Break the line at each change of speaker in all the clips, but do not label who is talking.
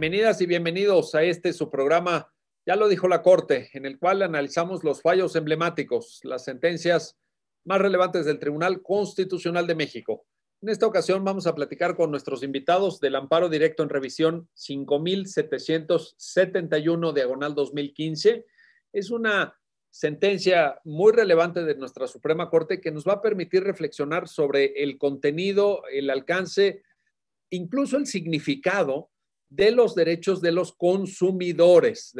Bienvenidas y bienvenidos a su programa, ya lo dijo la Corte, en el cual analizamos los fallos emblemáticos, las sentencias más relevantes del Tribunal Constitucional de México. En esta ocasión vamos a platicar con nuestros invitados del amparo directo en revisión 5771/2015. Es una sentencia muy relevante de nuestra Suprema Corte que nos va a permitir reflexionar sobre el contenido, el alcance, incluso el significado de los derechos de los consumidores,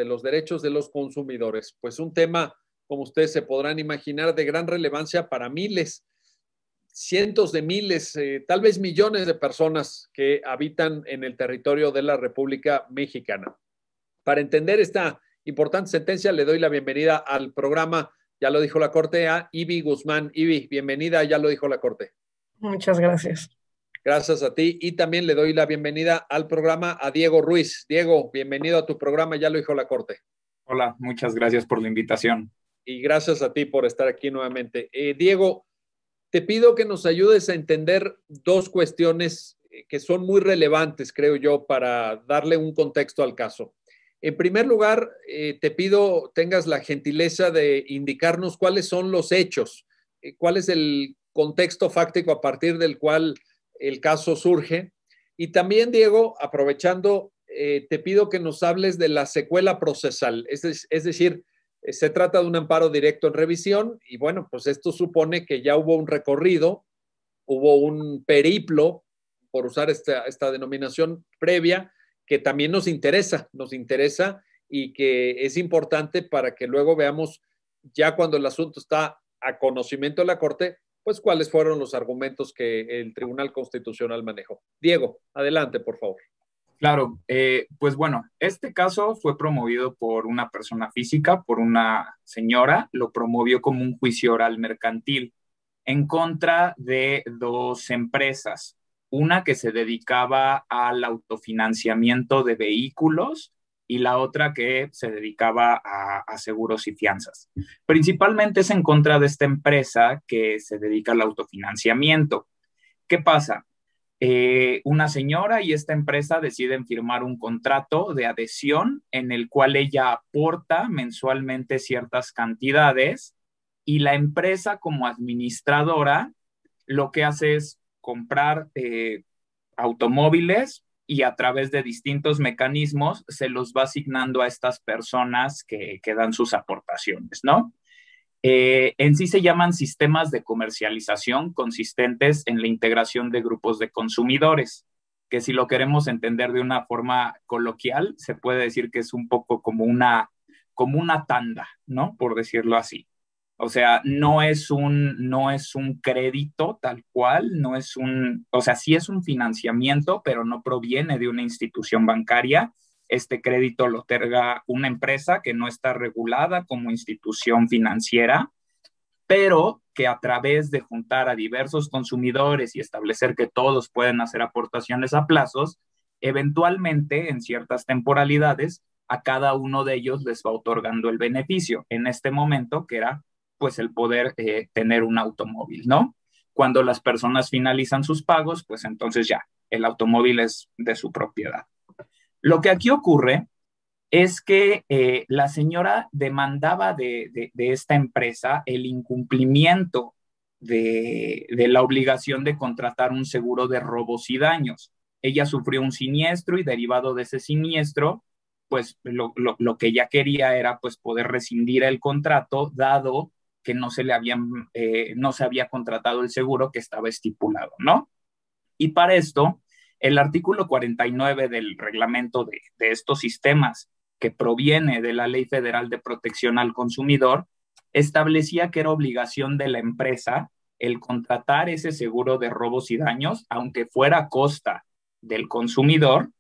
Pues un tema, como ustedes se podrán imaginar, de gran relevancia para miles, cientos de miles, tal vez millones de personas que habitan en el territorio de la República Mexicana. Para entender esta importante sentencia, le doy la bienvenida al programa, ya lo dijo la Corte, a Ivy Guzmán. Ivy, bienvenida, ya lo dijo la Corte.
Muchas gracias.
Gracias a ti. Y también le doy la bienvenida al programa a Diego Ruiz. Diego, bienvenido a tu programa, ya lo dijo la Corte.
Hola, muchas gracias por la invitación.
Y gracias a ti por estar aquí nuevamente. Diego, te pido que nos ayudes a entender dos cuestiones que son muy relevantes, creo yo, para darle un contexto al caso. En primer lugar, te pido tengas la gentileza de indicarnos cuáles son los hechos, cuál es el contexto fáctico a partir del cual el caso surge. Y también, Diego, aprovechando, te pido que nos hables de la secuela procesal, es decir, se trata de un amparo directo en revisión y bueno, pues esto supone que ya hubo un recorrido, hubo un periplo, por usar esta denominación previa, que también nos interesa y que es importante para que luego veamos, ya cuando el asunto está a conocimiento de la Corte, pues cuáles fueron los argumentos que el Tribunal Constitucional manejó. Diego, adelante, por favor.
Claro, pues bueno, este caso fue promovido por una persona física, por una señora, lo promovió como un juicio oral mercantil en contra de dos empresas, una que se dedicaba al autofinanciamiento de vehículos y la otra que se dedicaba a seguros y fianzas. Principalmente es en contra de esta empresa que se dedica al autofinanciamiento. ¿Qué pasa? Una señora y esta empresa deciden firmar un contrato de adhesión en el cual ella aporta mensualmente ciertas cantidades y la empresa como administradora lo que hace es comprar automóviles y a través de distintos mecanismos se los va asignando a estas personas que dan sus aportaciones, ¿no? En sí se llaman sistemas de comercialización consistentes en la integración de grupos de consumidores, que si lo queremos entender de una forma coloquial, se puede decir que es un poco como una tanda, ¿no? Por decirlo así. O sea, no es un crédito tal cual, o sea, sí es un financiamiento, pero no proviene de una institución bancaria. Este crédito lo otorga una empresa que no está regulada como institución financiera, pero que a través de juntar a diversos consumidores y establecer que todos pueden hacer aportaciones a plazos, eventualmente en ciertas temporalidades a cada uno de ellos les va otorgando el beneficio. En este momento, que era pues el poder tener un automóvil, ¿no? Cuando las personas finalizan sus pagos, pues entonces ya, el automóvil es de su propiedad. Lo que aquí ocurre es que la señora demandaba de esta empresa el incumplimiento de la obligación de contratar un seguro de robos y daños. Ella sufrió un siniestro y derivado de ese siniestro, pues lo que ella quería era pues poder rescindir el contrato, dado que no se había contratado el seguro que estaba estipulado, ¿no? Y para esto, el artículo 49 del reglamento de estos sistemas, que proviene de la Ley Federal de Protección al Consumidor, establecía que era obligación de la empresa el contratar ese seguro de robos y daños, aunque fuera a costa del consumidor,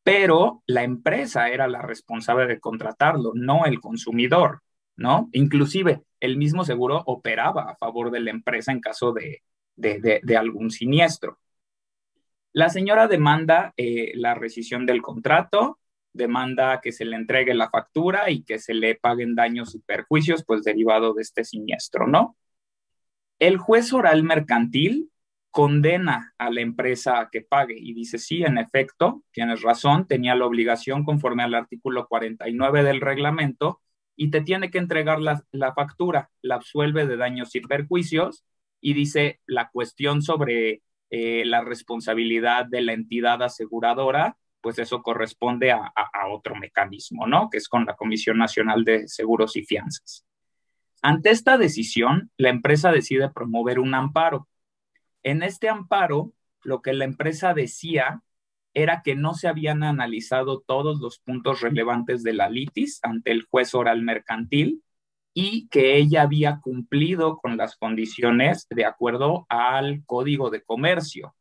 pero la empresa era la responsable de contratarlo, no el consumidor, ¿no? Inclusive, el mismo seguro operaba a favor de la empresa en caso de algún siniestro. La señora demanda la rescisión del contrato, demanda que se le entregue la factura y que se le paguen daños y perjuicios, pues derivado de este siniestro, ¿no? El juez oral mercantil condena a la empresa a que pague y dice, sí, en efecto, tienes razón, tenía la obligación conforme al artículo 49 del reglamento y te tiene que entregar la factura, la absuelve de daños y perjuicios y dice la cuestión sobre la responsabilidad de la entidad aseguradora, pues eso corresponde a otro mecanismo, ¿no? Que es con la Comisión Nacional de Seguros y Fianzas. Ante esta decisión, la empresa decide promover un amparo. En este amparo, lo que la empresa decía era que no se habían analizado todos los puntos relevantes de la litis ante el juez oral mercantil y que ella había cumplido con las condiciones de acuerdo al Código de Comercio.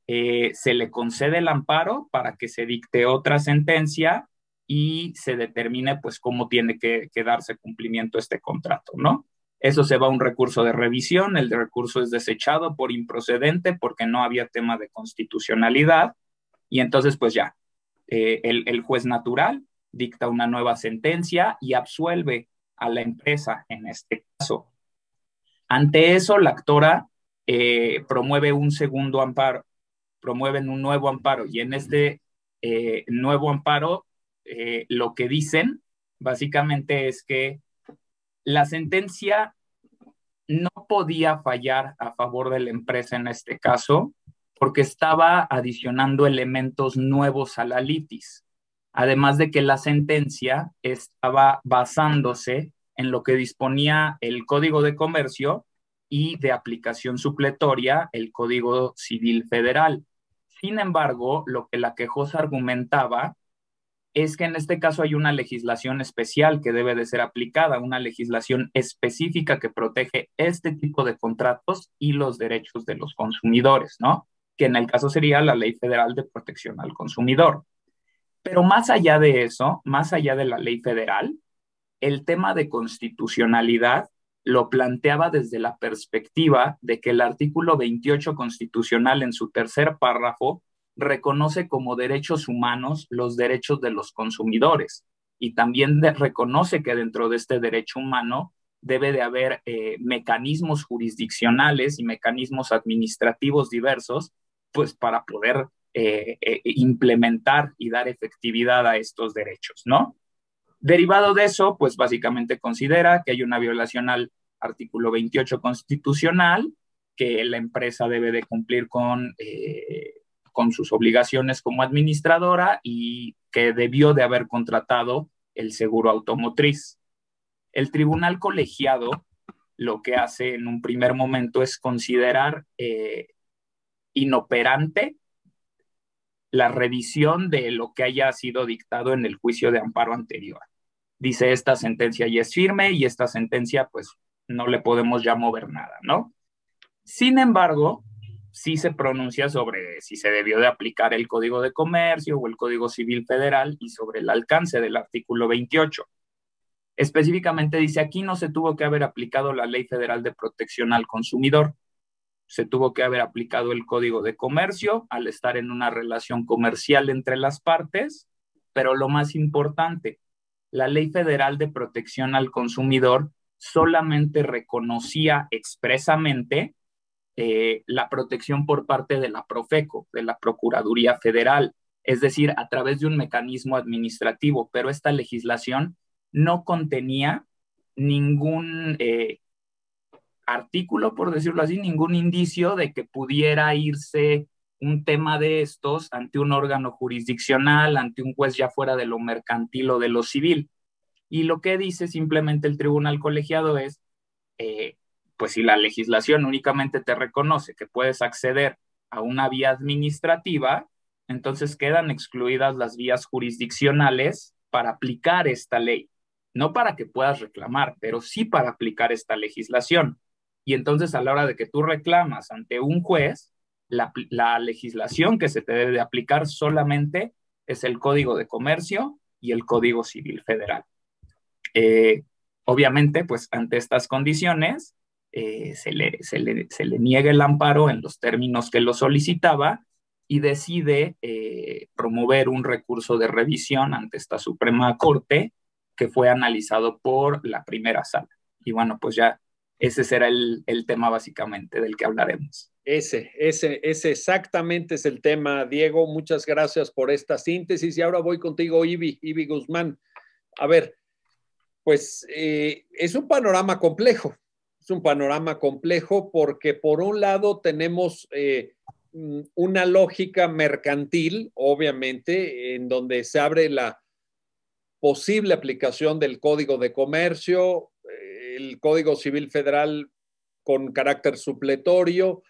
Se le concede el amparo para que se dicte otra sentencia y se determine pues cómo tiene que darse cumplimiento a este contrato, ¿no? Eso se va a un recurso de revisión, el recurso es desechado por improcedente porque no había tema de constitucionalidad y entonces pues ya, el juez natural dicta una nueva sentencia y absuelve a la empresa en este caso. Ante eso, la actora promueve un segundo amparo, promueven un nuevo amparo y en este nuevo amparo lo que dicen básicamente es que la sentencia no podía fallar a favor de la empresa en este caso porque estaba adicionando elementos nuevos a la litis, además de que la sentencia estaba basándose en lo que disponía el Código de Comercio y de aplicación supletoria el Código Civil Federal. Sin embargo, lo que la quejosa argumentaba es que en este caso hay una legislación especial que debe de ser aplicada, una legislación específica que protege este tipo de contratos y los derechos de los consumidores, ¿no? Que en el caso sería la Ley Federal de Protección al Consumidor. Pero más allá de eso, más allá de la ley federal, el tema de constitucionalidad lo planteaba desde la perspectiva de que el artículo 28 constitucional en su tercer párrafo reconoce como derechos humanos los derechos de los consumidores y también reconoce que dentro de este derecho humano debe de haber mecanismos jurisdiccionales y mecanismos administrativos diversos, pues para poder implementar y dar efectividad a estos derechos, ¿no? Derivado de eso, pues básicamente considera que hay una violación al artículo 28 constitucional, que la empresa debe de cumplir con sus obligaciones como administradora y que debió de haber contratado el seguro automotriz. El tribunal colegiado lo que hace en un primer momento es considerar inoperante la revisión de lo que haya sido dictado en el juicio de amparo anterior. Dice, esta sentencia ya es firme y esta sentencia pues no le podemos ya mover nada, ¿no? Sin embargo, sí se pronuncia sobre si se debió de aplicar el Código de Comercio o el Código Civil Federal y sobre el alcance del artículo 28. Específicamente dice, aquí no se tuvo que haber aplicado la Ley Federal de Protección al Consumidor, se tuvo que haber aplicado el Código de Comercio al estar en una relación comercial entre las partes, pero lo más importante, la Ley Federal de Protección al Consumidor solamente reconocía expresamente la protección por parte de la Profeco, de la Procuraduría Federal, es decir, a través de un mecanismo administrativo, pero esta legislación no contenía ningún artículo, por decirlo así, ningún indicio de que pudiera irse un tema de estos ante un órgano jurisdiccional, ante un juez ya fuera de lo mercantil o de lo civil. Y lo que dice simplemente el tribunal colegiado es, pues si la legislación únicamente te reconoce que puedes acceder a una vía administrativa, entonces quedan excluidas las vías jurisdiccionales para aplicar esta ley. No para que puedas reclamar, pero sí para aplicar esta legislación. Y entonces a la hora de que tú reclamas ante un juez, la legislación que se te debe de aplicar solamente es el Código de Comercio y el Código Civil Federal. Obviamente, pues ante estas condiciones, se le niega el amparo en los términos que lo solicitaba y decide promover un recurso de revisión ante esta Suprema Corte que fue analizado por la primera sala. Y bueno, pues ya ese será el tema básicamente del que hablaremos.
Ese exactamente es el tema, Diego. Muchas gracias por esta síntesis. Y ahora voy contigo, Ivi Guzmán. A ver, pues es un panorama complejo. Es un panorama complejo porque por un lado tenemos una lógica mercantil, obviamente, en donde se abre la posible aplicación del Código de Comercio, el Código Civil Federal con carácter supletorio.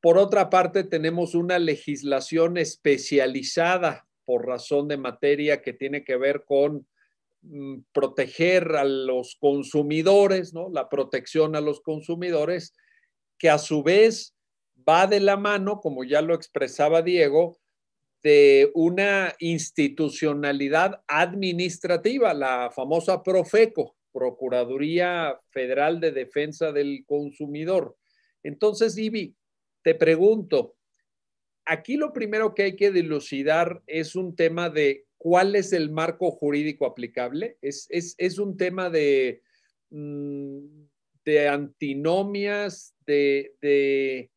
Por otra parte, tenemos una legislación especializada por razón de materia que tiene que ver con proteger a los consumidores, ¿no? La protección a los consumidores, que a su vez va de la mano, como ya lo expresaba Diego, de una institucionalidad administrativa, la famosa Profeco, Procuraduría Federal de Defensa del Consumidor. Entonces, Ivi, te pregunto, aquí lo primero que hay que dilucidar es un tema de cuál es el marco jurídico aplicable. Es un tema de antinomias, de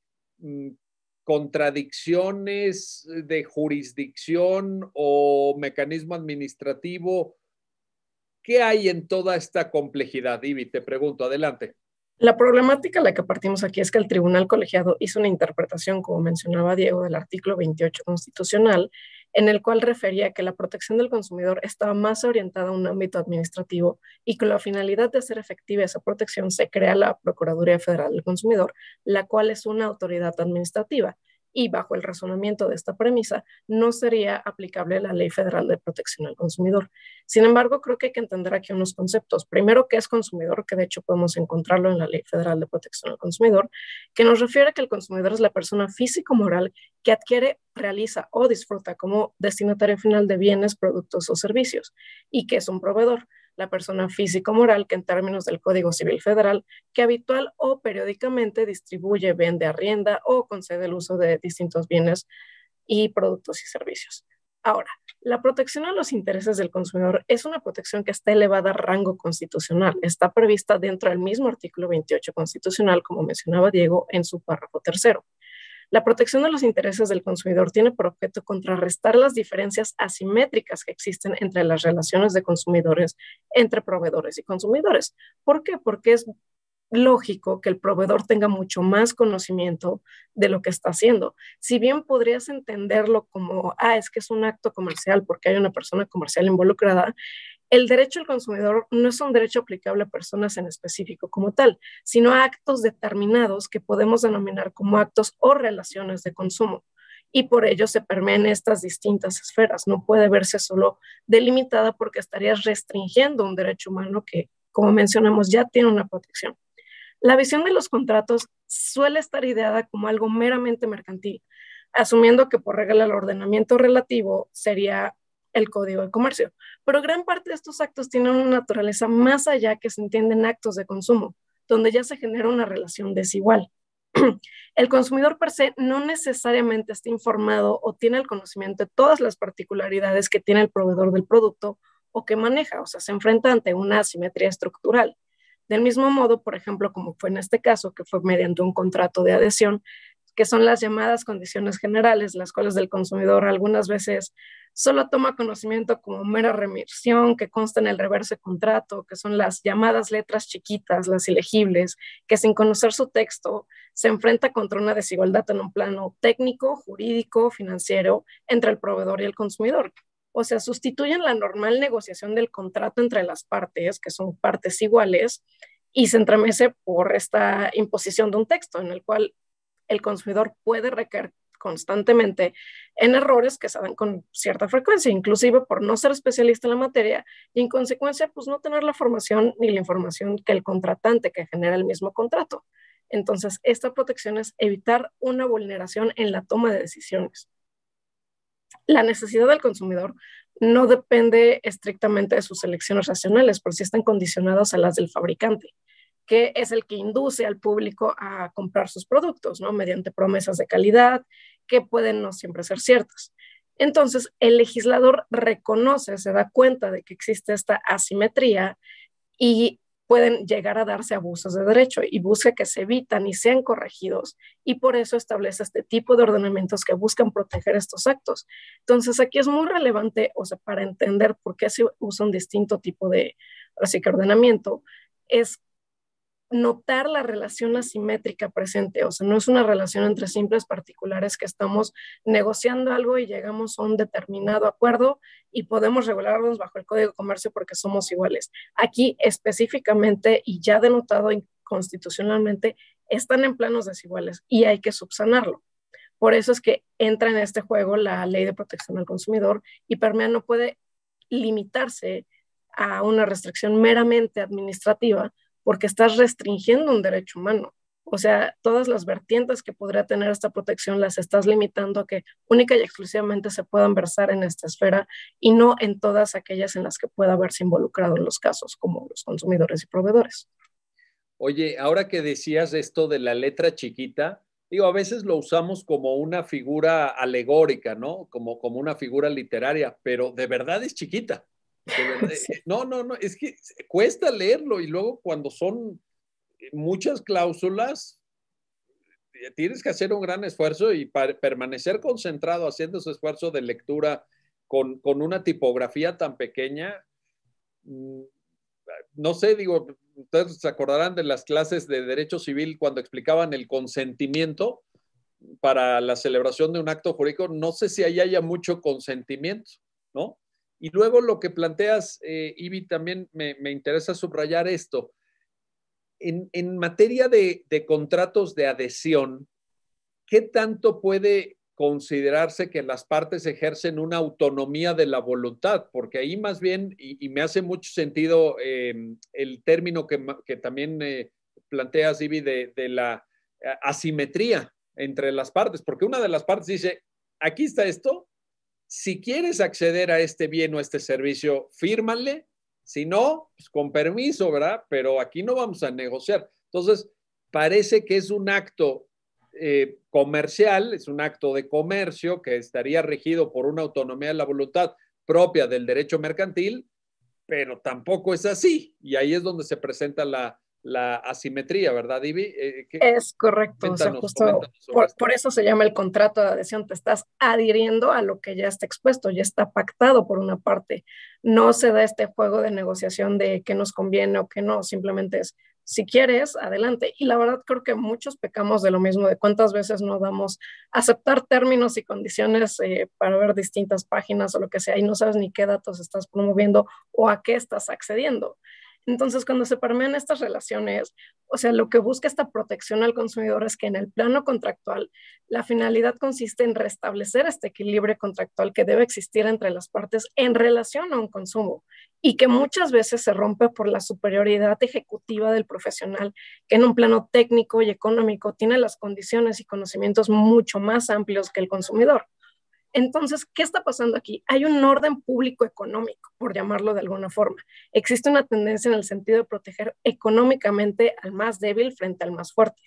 contradicciones de jurisdicción o mecanismo administrativo. ¿Qué hay en toda esta complejidad, Ivi? Te pregunto, adelante.
La problemática a la que partimos aquí es que el tribunal colegiado hizo una interpretación, como mencionaba Diego, del artículo 28 constitucional, en el cual refería que la protección del consumidor estaba más orientada a un ámbito administrativo y con la finalidad de hacer efectiva esa protección se crea la Procuraduría Federal del Consumidor, la cual es una autoridad administrativa. Y bajo el razonamiento de esta premisa, no sería aplicable la Ley Federal de Protección al Consumidor. Sin embargo, creo que hay que entender aquí unos conceptos. Primero, ¿qué es consumidor? Que de hecho podemos encontrarlo en la Ley Federal de Protección al Consumidor, que nos refiere a que el consumidor es la persona físico-moral que adquiere, realiza o disfruta como destinatario final de bienes, productos o servicios, y que es un proveedor, la persona físico-moral que en términos del Código Civil Federal, que habitual o periódicamente distribuye, vende, arrienda o concede el uso de distintos bienes y productos y servicios. Ahora, la protección a los intereses del consumidor es una protección que está elevada a rango constitucional. Está prevista dentro del mismo artículo 28 constitucional, como mencionaba Diego, en su párrafo tercero. La protección de los intereses del consumidor tiene por objeto contrarrestar las diferencias asimétricas que existen entre las relaciones de consumidores entre proveedores y consumidores. ¿Por qué? Porque es lógico que el proveedor tenga mucho más conocimiento de lo que está haciendo. Si bien podrías entenderlo como, es que es un acto comercial porque hay una persona comercial involucrada, el derecho al consumidor no es un derecho aplicable a personas en específico como tal, sino a actos determinados que podemos denominar como actos o relaciones de consumo. Y por ello se permean estas distintas esferas. No puede verse solo delimitada porque estarías restringiendo un derecho humano que, como mencionamos, ya tiene una protección. La visión de los contratos suele estar ideada como algo meramente mercantil, asumiendo que por regla el ordenamiento relativo sería el Código de Comercio. Pero gran parte de estos actos tienen una naturaleza más allá que se entienden actos de consumo, donde ya se genera una relación desigual. El consumidor per se no necesariamente está informado o tiene el conocimiento de todas las particularidades que tiene el proveedor del producto o que maneja, o sea, se enfrenta ante una asimetría estructural. Del mismo modo, por ejemplo, como fue en este caso, que fue mediante un contrato de adhesión, que son las llamadas condiciones generales, las cuales el consumidor algunas veces solo toma conocimiento como mera remisión que consta en el reverso de contrato, que son las llamadas letras chiquitas, las ilegibles, que sin conocer su texto se enfrenta contra una desigualdad en un plano técnico, jurídico, financiero entre el proveedor y el consumidor. O sea, sustituyen la normal negociación del contrato entre las partes, que son partes iguales, y se entremece por esta imposición de un texto en el cual el consumidor puede recaer constantemente en errores que se dan con cierta frecuencia, inclusive por no ser especialista en la materia y en consecuencia pues no tener la formación ni la información que el contratante que genera el mismo contrato. Entonces, esta protección es evitar una vulneración en la toma de decisiones. La necesidad del consumidor no depende estrictamente de sus elecciones racionales, por si están condicionadas a las del fabricante, que es el que induce al público a comprar sus productos, ¿no? Mediante promesas de calidad que pueden no siempre ser ciertas. Entonces, el legislador reconoce, se da cuenta de que existe esta asimetría y pueden llegar a darse abusos de derecho y busca que se evitan y sean corregidos, y por eso establece este tipo de ordenamientos que buscan proteger estos actos. Entonces aquí es muy relevante, o sea, para entender por qué se usa un distinto tipo de, así que ordenamiento, es notar la relación asimétrica presente, o sea, no es una relación entre simples particulares que estamos negociando algo y llegamos a un determinado acuerdo y podemos regularlos bajo el Código de Comercio porque somos iguales. Aquí específicamente y ya denotado constitucionalmente están en planos desiguales y hay que subsanarlo. Por eso es que entra en este juego la Ley de Protección al Consumidor y Permea no puede limitarse a una restricción meramente administrativa porque estás restringiendo un derecho humano. O sea, todas las vertientes que podría tener esta protección las estás limitando a que única y exclusivamente se puedan versar en esta esfera y no en todas aquellas en las que pueda haberse involucrado en los casos, como los consumidores y proveedores.
Oye, ahora que decías esto de la letra chiquita, digo, a veces lo usamos como una figura alegórica, ¿no? Como una figura literaria, pero de verdad es chiquita. De verdad,
Sí.
no, es que cuesta leerlo y luego cuando son muchas cláusulas, tienes que hacer un gran esfuerzo y para permanecer concentrado haciendo ese esfuerzo de lectura con una tipografía tan pequeña, no sé, digo, ustedes se acordarán de las clases de Derecho Civil cuando explicaban el consentimiento para la celebración de un acto jurídico, no sé si ahí haya mucho consentimiento, ¿no? Y luego lo que planteas, Ivi, también me interesa subrayar esto. En materia de contratos de adhesión, ¿qué tanto puede considerarse que las partes ejercen una autonomía de la voluntad? Porque ahí más bien, y me hace mucho sentido el término que también planteas, Ivi, de la asimetría entre las partes, porque una de las partes dice, aquí está esto, si quieres acceder a este bien o a este servicio, fírmale, si no, pues con permiso, ¿verdad? Pero aquí no vamos a negociar. Entonces, parece que es un acto comercial, es un acto de comercio que estaría regido por una autonomía de la voluntad propia del derecho mercantil, pero tampoco es así. Y ahí es donde se presenta la asimetría, ¿verdad, Ivi?
Es correcto, o sea, justo por eso se llama el contrato de adhesión, te estás adhiriendo a lo que ya está expuesto, ya está pactado por una parte, no se da este juego de negociación de qué nos conviene o qué no, simplemente es, si quieres, adelante. Y la verdad creo que muchos pecamos de lo mismo, de cuántas veces no damos aceptar términos y condiciones para ver distintas páginas o lo que sea y no sabes ni qué datos estás promoviendo o a qué estás accediendo. Entonces, cuando se permean estas relaciones, o sea, lo que busca esta protección al consumidor es que en el plano contractual, la finalidad consiste en restablecer este equilibrio contractual que debe existir entre las partes en relación a un consumo y que muchas veces se rompe por la superioridad ejecutiva del profesional, que en un plano técnico y económico tiene las condiciones y conocimientos mucho más amplios que el consumidor. Entonces, ¿qué está pasando aquí? Hay un orden público económico, por llamarlo de alguna forma. Existe una tendencia en el sentido de proteger económicamente al más débil frente al más fuerte.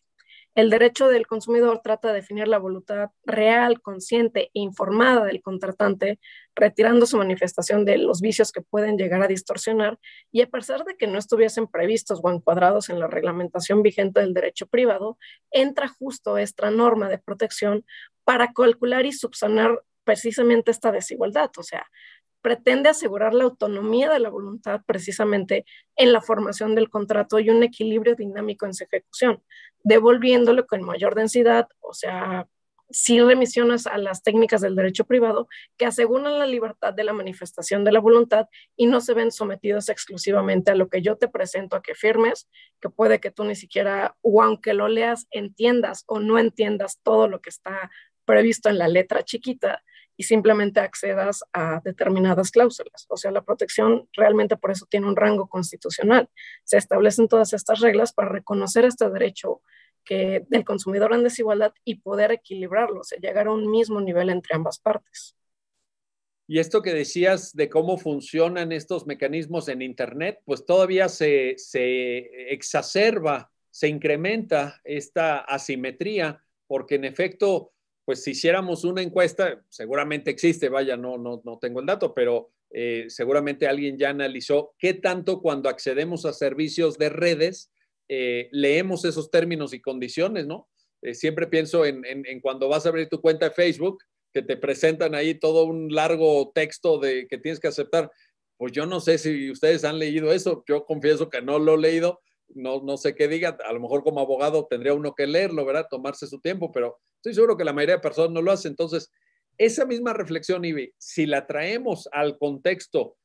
El derecho del consumidor trata de definir la voluntad real, consciente e informada del contratante, retirando su manifestación de los vicios que pueden llegar a distorsionar, y a pesar de que no estuviesen previstos o encuadrados en la reglamentación vigente del derecho privado, entra justo esta norma de protección para calcular y subsanar precisamente esta desigualdad, o sea, pretende asegurar la autonomía de la voluntad precisamente en la formación del contrato y un equilibrio dinámico en su ejecución, devolviéndolo con mayor densidad, o sea, sin remisiones a las técnicas del derecho privado que aseguran la libertad de la manifestación de la voluntad y no se ven sometidos exclusivamente a lo que yo te presento a que firmes, que puede que tú ni siquiera, o aunque lo leas, entiendas o no entiendas todo lo que está previsto en la letra chiquita y simplemente accedas a determinadas cláusulas. O sea, la protección realmente por eso tiene un rango constitucional. Se establecen todas estas reglas para reconocer este derecho del consumidor en desigualdad y poder equilibrarlo, o sea, llegar a un mismo nivel entre ambas partes.
Y esto que decías de cómo funcionan estos mecanismos en Internet, pues todavía se exacerba, se incrementa esta asimetría, porque en efecto, pues si hiciéramos una encuesta, seguramente existe, vaya, no tengo el dato, pero Seguramente alguien ya analizó qué tanto cuando accedemos a servicios de redes leemos esos términos y condiciones, ¿no? Siempre pienso en cuando vas a abrir tu cuenta de Facebook, que te presentan ahí todo un largo texto de que tienes que aceptar. Pues yo no sé si ustedes han leído eso, yo confieso que no lo he leído, no sé qué diga, a lo mejor como abogado tendría uno que leerlo, ¿verdad? Tomarse su tiempo, pero estoy seguro que la mayoría de personas no lo hace. Entonces, esa misma reflexión, Ibi, si la traemos al contexto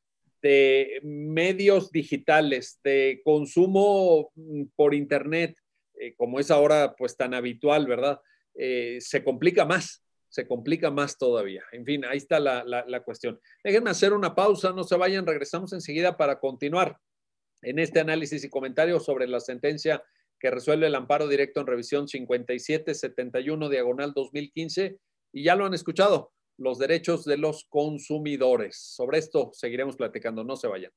de medios digitales, de consumo por internet, como es ahora pues tan habitual, ¿verdad? Se complica más todavía. En fin, ahí está la cuestión. Déjenme hacer una pausa, no se vayan, regresamos enseguida para continuar en este análisis y comentario sobre la sentencia que resuelve el amparo directo en revisión 5771/2015, y ya lo han escuchado, los derechos de los consumidores. Sobre esto seguiremos platicando, no se vayan.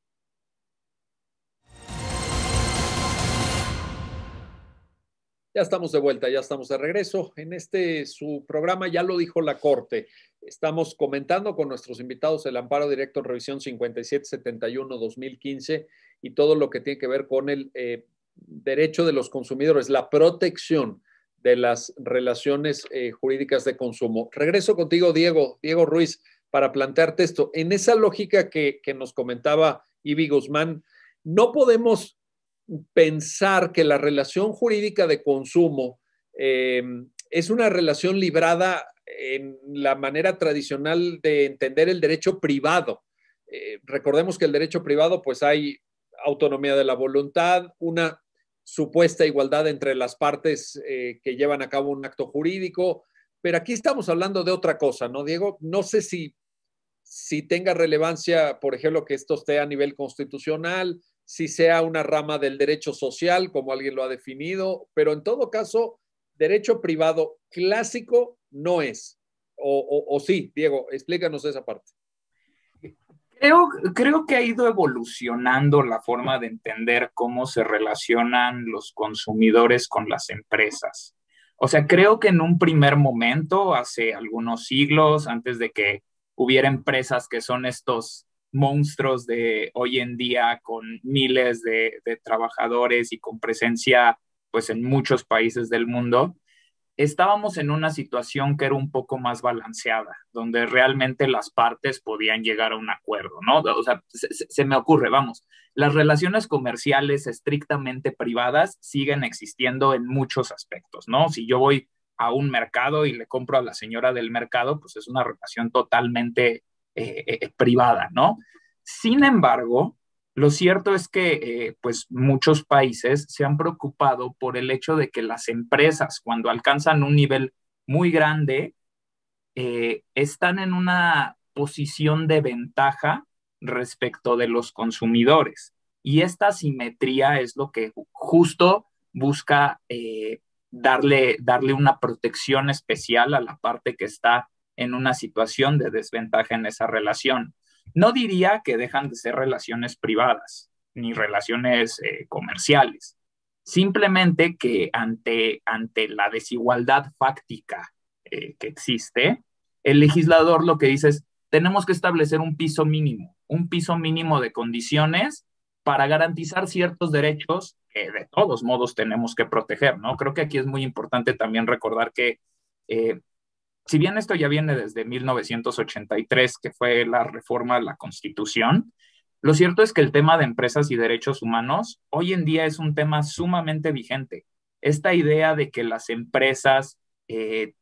Ya estamos de vuelta, ya estamos de regreso. En su programa, ya lo dijo la Corte, estamos comentando con nuestros invitados el amparo directo en revisión 5771/2015 y todo lo que tiene que ver con el derecho de los consumidores, la protección de las relaciones jurídicas de consumo. Regreso contigo, Diego Ruiz, para plantearte esto. En esa lógica que nos comentaba Ibi Guzmán, no podemos pensar que la relación jurídica de consumo es una relación librada en la manera tradicional de entender el derecho privado. Recordemos que el derecho privado, pues hay autonomía de la voluntad, una supuesta igualdad entre las partes que llevan a cabo un acto jurídico, pero aquí estamos hablando de otra cosa, ¿no, Diego? No sé si tenga relevancia, por ejemplo, que esto esté a nivel constitucional, si sea una rama del derecho social, como alguien lo ha definido, pero en todo caso, derecho privado clásico no es. O sí, Diego, explícanos esa parte.
Creo que ha ido evolucionando la forma de entender cómo se relacionan los consumidores con las empresas. O sea, creo que en un primer momento, hace algunos siglos, antes de que hubiera empresas que son estos monstruos de hoy en día con miles de trabajadores y con presencia pues en muchos países del mundo, estábamos en una situación que era un poco más balanceada, donde realmente las partes podían llegar a un acuerdo, ¿no? O sea, se me ocurre, vamos, las relaciones comerciales estrictamente privadas siguen existiendo en muchos aspectos, ¿no? Si yo voy a un mercado y le compro a la señora del mercado, pues es una relación totalmente privada, ¿no? Sin embargo, lo cierto es que pues muchos países se han preocupado por el hecho de que las empresas, cuando alcanzan un nivel muy grande, están en una posición de ventaja respecto de los consumidores. Y esta asimetría es lo que justo busca darle una protección especial a la parte que está en una situación de desventaja en esa relación. No diría que dejan de ser relaciones privadas ni relaciones comerciales, simplemente que ante la desigualdad fáctica que existe, el legislador lo que dice es, tenemos que establecer un piso mínimo de condiciones para garantizar ciertos derechos que de todos modos tenemos que proteger, ¿no? Creo que aquí es muy importante también recordar que si bien esto ya viene desde 1983, que fue la reforma a la Constitución, lo cierto es que el tema de empresas y derechos humanos hoy en día es un tema sumamente vigente. Esta idea de que las empresas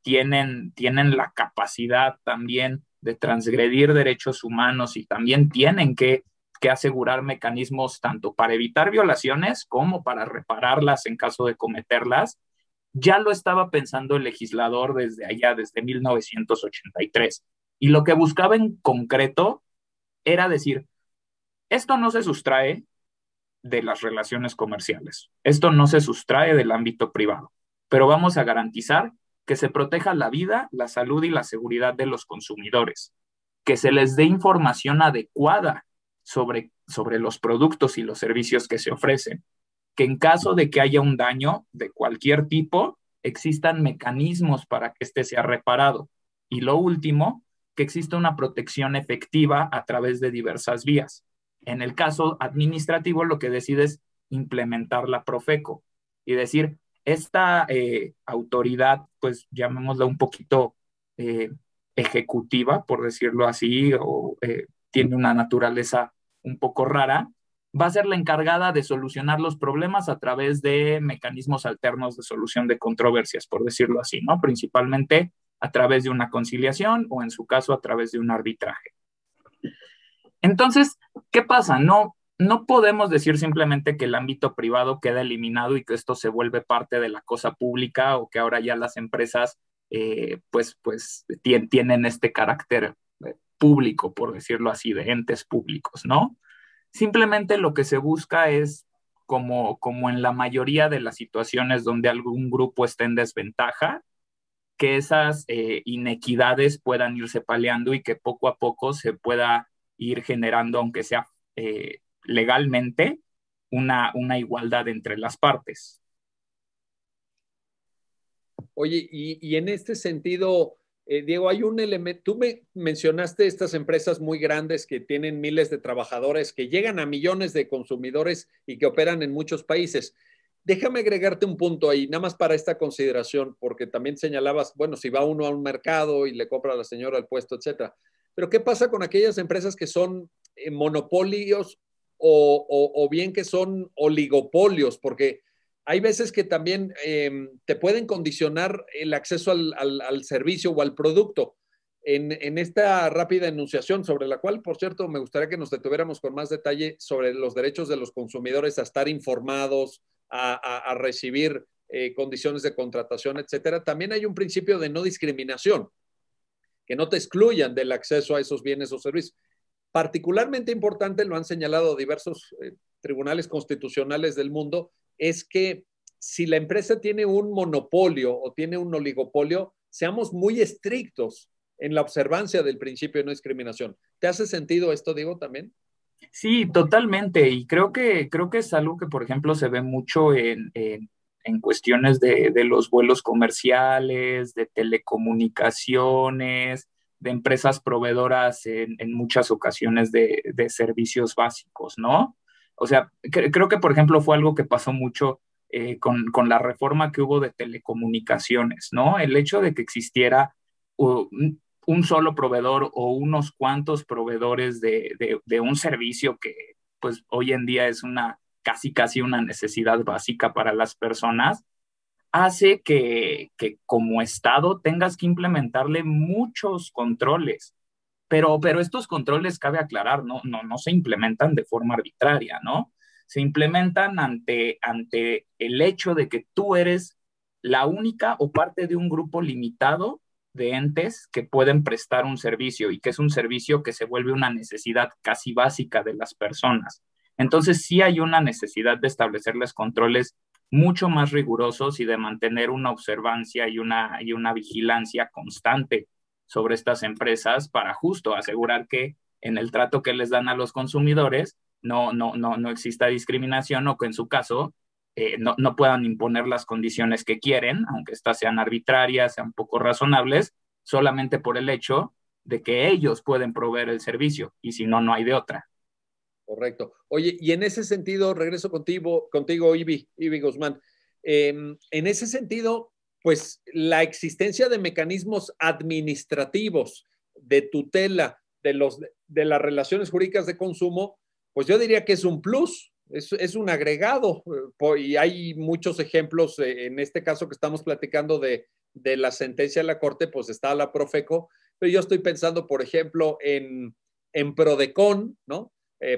tienen la capacidad también de transgredir derechos humanos y también tienen que asegurar mecanismos tanto para evitar violaciones como para repararlas en caso de cometerlas, ya lo estaba pensando el legislador desde 1983. Y lo que buscaba en concreto era decir, esto no se sustrae de las relaciones comerciales, esto no se sustrae del ámbito privado, pero vamos a garantizar que se proteja la vida, la salud y la seguridad de los consumidores, que se les dé información adecuada sobre los productos y los servicios que se ofrecen, que en caso de que haya un daño de cualquier tipo, existan mecanismos para que este sea reparado. Y lo último, que exista una protección efectiva a través de diversas vías. En el caso administrativo, lo que decide es implementar la Profeco y decir, esta autoridad, pues llamémosla un poquito ejecutiva, por decirlo así, o tiene una naturaleza un poco rara, va a ser la encargada de solucionar los problemas a través de mecanismos alternos de solución de controversias, por decirlo así, ¿no? Principalmente a través de una conciliación o en su caso a través de un arbitraje. Entonces, ¿qué pasa? No podemos decir simplemente que el ámbito privado queda eliminado y que esto se vuelve parte de la cosa pública o que ahora ya las empresas pues tienen este carácter público, por decirlo así, de entes públicos, ¿no? Simplemente lo que se busca es, como en la mayoría de las situaciones donde algún grupo está en desventaja, que esas inequidades puedan irse paliando y que poco a poco se pueda ir generando, aunque sea legalmente, una igualdad entre las partes.
Oye, y en este sentido, Diego, hay un elemento, tú me mencionaste estas empresas muy grandes que tienen miles de trabajadores, que llegan a millones de consumidores y que operan en muchos países. Déjame agregarte un punto ahí, nada más para esta consideración, porque también señalabas, bueno, si va uno a un mercado y le compra a la señora el puesto, etcétera. Pero ¿qué pasa con aquellas empresas que son monopolios o bien que son oligopolios? Porque hay veces que también te pueden condicionar el acceso al servicio o al producto. En esta rápida enunciación, sobre la cual, por cierto, me gustaría que nos detuviéramos con más detalle sobre los derechos de los consumidores a estar informados, a recibir condiciones de contratación, etcétera. También hay un principio de no discriminación, que no te excluyan del acceso a esos bienes o servicios. Particularmente importante, lo han señalado diversos tribunales constitucionales del mundo, es que si la empresa tiene un monopolio o tiene un oligopolio, seamos muy estrictos en la observancia del principio de no discriminación. ¿Te hace sentido esto, Diego, también?
Sí, totalmente. Y creo que es algo que, por ejemplo, se ve mucho en cuestiones de los vuelos comerciales, de telecomunicaciones, de empresas proveedoras en muchas ocasiones de servicios básicos, ¿no? O sea, creo que, por ejemplo, fue algo que pasó mucho con la reforma que hubo de telecomunicaciones, ¿no? El hecho de que existiera un solo proveedor o unos cuantos proveedores de un servicio que pues hoy en día es casi una necesidad básica para las personas, hace que como Estado tengas que implementarle muchos controles. Pero estos controles, cabe aclarar, no se implementan de forma arbitraria, ¿no? Se implementan ante el hecho de que tú eres la única o parte de un grupo limitado de entes que pueden prestar un servicio y que es un servicio que se vuelve una necesidad casi básica de las personas. Entonces sí hay una necesidad de establecerles controles mucho más rigurosos y de mantener una observancia y una vigilancia constante sobre estas empresas para justo asegurar que en el trato que les dan a los consumidores no exista discriminación o que en su caso no puedan imponer las condiciones que quieren, aunque éstas sean arbitrarias, sean poco razonables, solamente por el hecho de que ellos pueden proveer el servicio y si no, no hay de otra.
Correcto. Oye, y en ese sentido, regreso contigo Ibi Guzmán. En ese sentido, pues la existencia de mecanismos administrativos de tutela de las relaciones jurídicas de consumo, pues yo diría que es un plus, es un agregado. Y hay muchos ejemplos, en este caso que estamos platicando de la sentencia de la Corte, pues está la Profeco, pero yo estoy pensando, por ejemplo, en Prodecon, ¿no?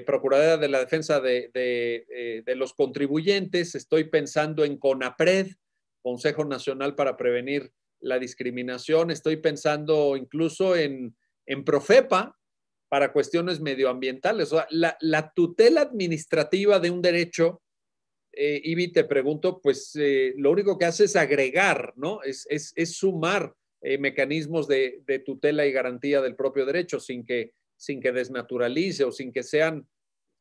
Procuraduría de la Defensa de los Contribuyentes, estoy pensando en CONAPRED, Consejo Nacional para Prevenir la Discriminación, estoy pensando incluso en Profepa para cuestiones medioambientales. O sea, la tutela administrativa de un derecho, Ibi, te pregunto, pues lo único que hace es agregar, ¿no? Es sumar mecanismos de tutela y garantía del propio derecho sin que desnaturalice o sin que sean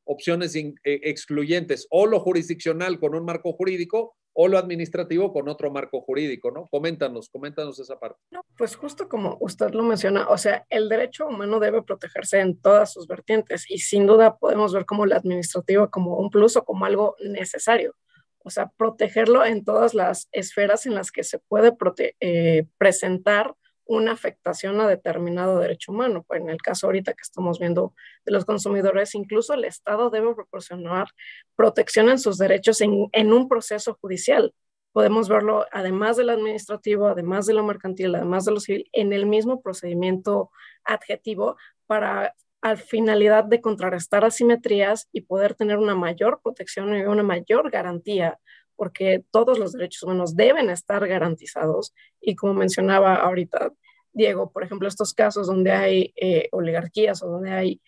opciones excluyentes, o lo jurisdiccional con un marco jurídico o lo administrativo con otro marco jurídico, ¿no? Coméntanos esa parte.
No, pues justo como usted lo menciona, o sea, el derecho humano debe protegerse en todas sus vertientes y sin duda podemos ver como el administrativo como un plus o como algo necesario. O sea, protegerlo en todas las esferas en las que se puede presentar una afectación a determinado derecho humano. Pues en el caso ahorita que estamos viendo de los consumidores, incluso el Estado debe proporcionar protección en sus derechos en un proceso judicial. Podemos verlo además del administrativo, además de lo mercantil, además de lo civil, en el mismo procedimiento adjetivo para a finalidad de contrarrestar asimetrías y poder tener una mayor protección y una mayor garantía, porque todos los derechos humanos deben estar garantizados. Y como mencionaba ahorita Diego, por ejemplo, estos casos donde hay oligarquías o donde hay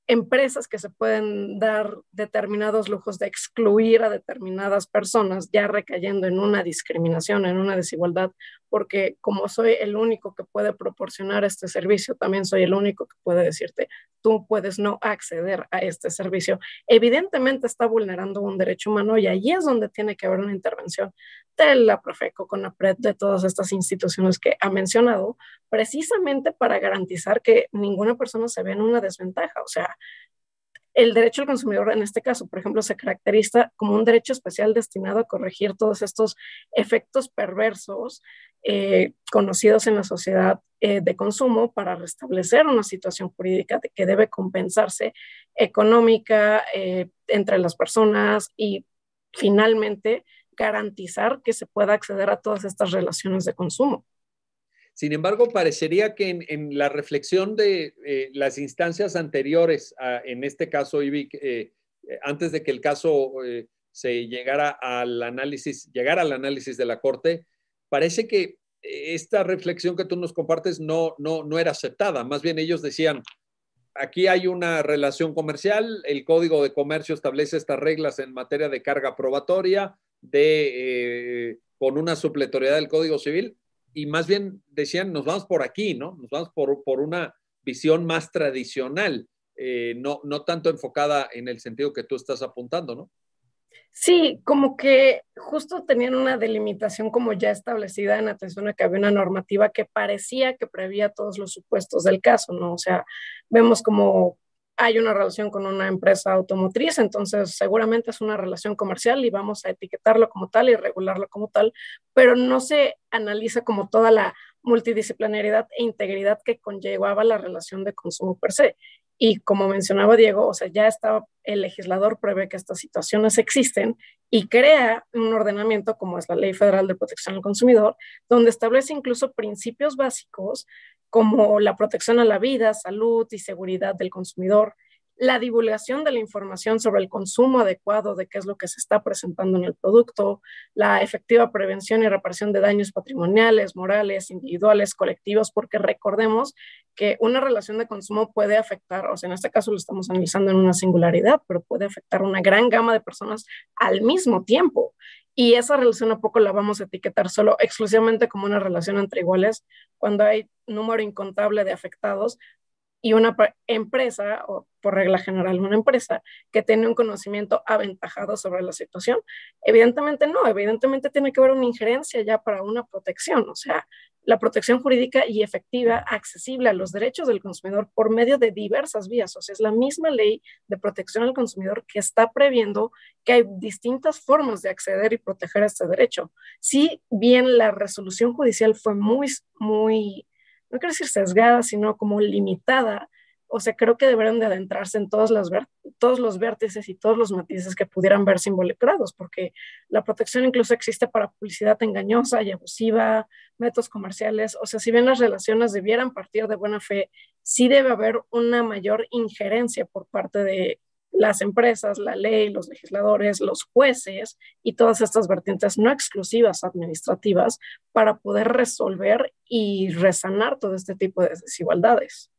empresas que se pueden dar determinados lujos de excluir a determinadas personas, ya recayendo en una discriminación, en una desigualdad, porque como soy el único que puede proporcionar este servicio, también soy el único que puede decirte, tú puedes no acceder a este servicio. Evidentemente está vulnerando un derecho humano y ahí es donde tiene que haber una intervención de la Profeco, CONAPRED, de todas estas instituciones que ha mencionado, precisamente para garantizar que ninguna persona se vea en una desventaja. O sea, el derecho al consumidor en este caso, por ejemplo, se caracteriza como un derecho especial destinado a corregir todos estos efectos perversos conocidos en la sociedad de consumo para restablecer una situación jurídica que debe compensarse económica entre las personas y finalmente garantizar que se pueda acceder a todas estas relaciones de consumo.
Sin embargo, parecería que en la reflexión de las instancias anteriores, en este caso, IBIC, antes de que el caso se llegara al análisis de la Corte, parece que esta reflexión que tú nos compartes no era aceptada. Más bien ellos decían, aquí hay una relación comercial, el Código de Comercio establece estas reglas en materia de carga probatoria, con una supletoriedad del Código Civil, y más bien decían, nos vamos por aquí, ¿no? Nos vamos por una visión más tradicional, no tanto enfocada en el sentido que tú estás apuntando, ¿no?
Sí, como que justo tenían una delimitación como ya establecida en atención a que había una normativa que parecía que prevía todos los supuestos del caso, ¿no? O sea, vemos como hay una relación con una empresa automotriz, entonces seguramente es una relación comercial y vamos a etiquetarlo como tal y regularlo como tal, pero no se analiza como toda la multidisciplinariedad e integridad que conllevaba la relación de consumo per se. Y como mencionaba Diego, o sea, ya está, el legislador prevé que estas situaciones existen y crea un ordenamiento como es la Ley Federal de Protección al Consumidor, donde establece incluso principios básicos como la protección a la vida, salud y seguridad del consumidor, la divulgación de la información sobre el consumo adecuado de qué es lo que se está presentando en el producto, la efectiva prevención y reparación de daños patrimoniales, morales, individuales, colectivos, porque recordemos que una relación de consumo puede afectar, o sea, en este caso lo estamos analizando en una singularidad, pero puede afectar una gran gama de personas al mismo tiempo. Y esa relación a poco la vamos a etiquetar solo exclusivamente como una relación entre iguales cuando hay número incontable de afectados y una empresa, o por regla general una empresa, que tiene un conocimiento aventajado sobre la situación. Evidentemente no, evidentemente tiene que haber una injerencia ya para una protección, o sea, la protección jurídica y efectiva, accesible a los derechos del consumidor por medio de diversas vías. O sea, es la misma ley de protección al consumidor que está previendo que hay distintas formas de acceder y proteger este derecho. Si bien la resolución judicial fue muy, no quiero decir sesgada, sino como limitada, o sea, creo que deberían de adentrarse en todos los vértices y todos los matices que pudieran verse involucrados, porque la protección incluso existe para publicidad engañosa y abusiva, métodos comerciales, o sea, si bien las relaciones debieran partir de buena fe, sí debe haber una mayor injerencia por parte de las empresas, la ley, los legisladores, los jueces y todas estas vertientes no exclusivas administrativas para poder resolver y resanar todo este tipo de desigualdades.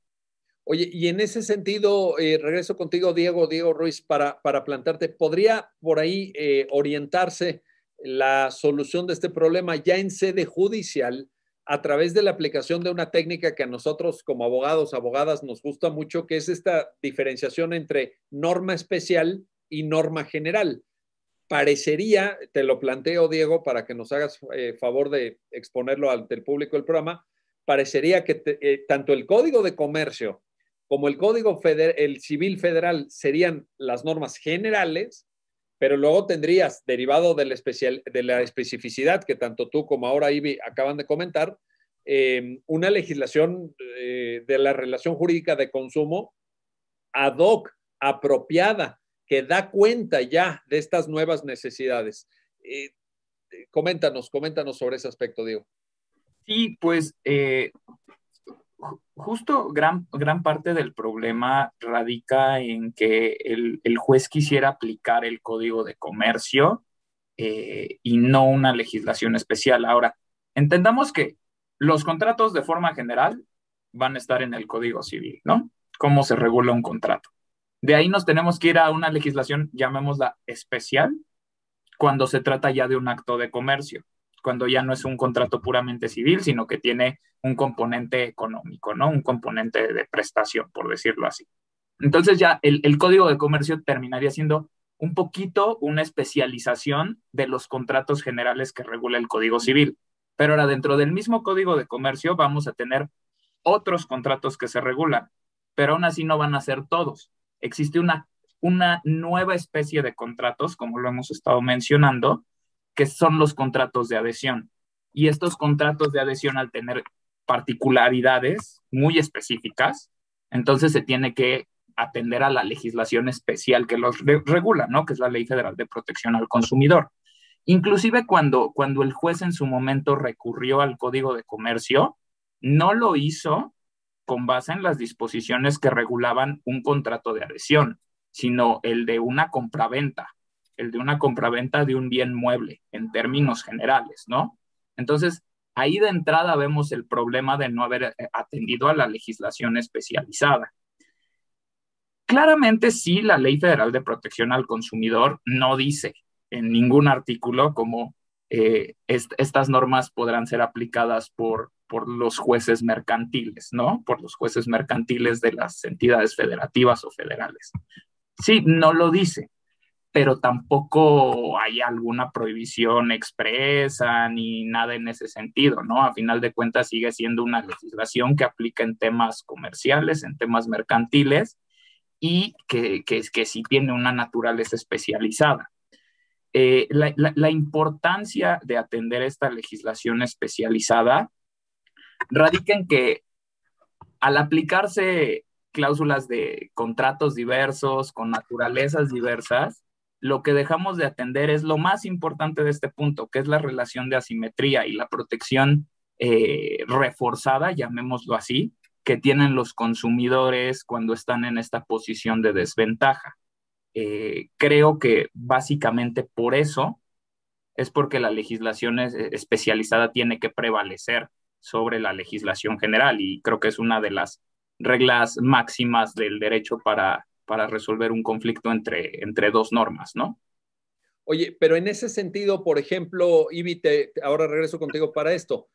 Oye, y en ese sentido, regreso contigo, Diego Ruiz, para plantearte, ¿podría por ahí orientarse la solución de este problema ya en sede judicial a través de la aplicación de una técnica que a nosotros como abogados, abogadas nos gusta mucho, que es esta diferenciación entre norma especial y norma general? parecería, te lo planteo, Diego, para que nos hagas favor de exponerlo ante el público del programa, parecería que tanto el Código de Comercio como el Código el Civil Federal serían las normas generales, pero luego tendrías, derivado de la especificidad que tanto tú como ahora Ivy acaban de comentar, una legislación de la relación jurídica de consumo ad hoc, apropiada, que da cuenta ya de estas nuevas necesidades. Coméntanos sobre ese aspecto, Diego.
Sí, pues justo gran parte del problema radica en que el juez quisiera aplicar el Código de Comercio y no una legislación especial. Ahora, entendamos que los contratos de forma general van a estar en el Código Civil, ¿no? Cómo se regula un contrato. De ahí nos tenemos que ir a una legislación, llamémosla especial, cuando se trata ya de un acto de comercio, cuando ya no es un contrato puramente civil, sino que tiene un componente económico, ¿no? Un componente de prestación, por decirlo así. Entonces ya el Código de Comercio terminaría siendo un poquito una especialización de los contratos generales que regula el Código Civil. Pero ahora dentro del mismo Código de Comercio vamos a tener otros contratos que se regulan, pero aún así no van a ser todos. Existe una nueva especie de contratos, como lo hemos estado mencionando, que son los contratos de adhesión. Y estos contratos de adhesión, al tener particularidades muy específicas, entonces se tiene que atender a la legislación especial que los regula, ¿no? Que es la Ley Federal de Protección al Consumidor. Inclusive cuando el juez en su momento recurrió al Código de Comercio, no lo hizo con base en las disposiciones que regulaban un contrato de adhesión, sino el de una compraventa de un bien mueble en términos generales, ¿no? Entonces, ahí de entrada vemos el problema de no haber atendido a la legislación especializada. Claramente sí, la Ley Federal de Protección al Consumidor no dice en ningún artículo cómo estas normas podrán ser aplicadas por los jueces mercantiles, ¿no? Por los jueces mercantiles de las entidades federativas o federales. Sí, no lo dice, pero tampoco hay alguna prohibición expresa ni nada en ese sentido, ¿no? A final de cuentas sigue siendo una legislación que aplica en temas comerciales, en temas mercantiles, y que sí tiene una naturaleza especializada. La importancia de atender esta legislación especializada radica en que al aplicarse cláusulas de contratos diversos, con naturalezas diversas, lo que dejamos de atender es lo más importante de este punto, que es la relación de asimetría y la protección reforzada, llamémoslo así, que tienen los consumidores cuando están en esta posición de desventaja. Creo que básicamente por eso es porque la legislación especializada tiene que prevalecer sobre la legislación general, y creo que es una de las reglas máximas del derecho para resolver un conflicto entre dos normas, ¿no?
Oye, pero en ese sentido, por ejemplo, Ivy, ahora regreso contigo para esto.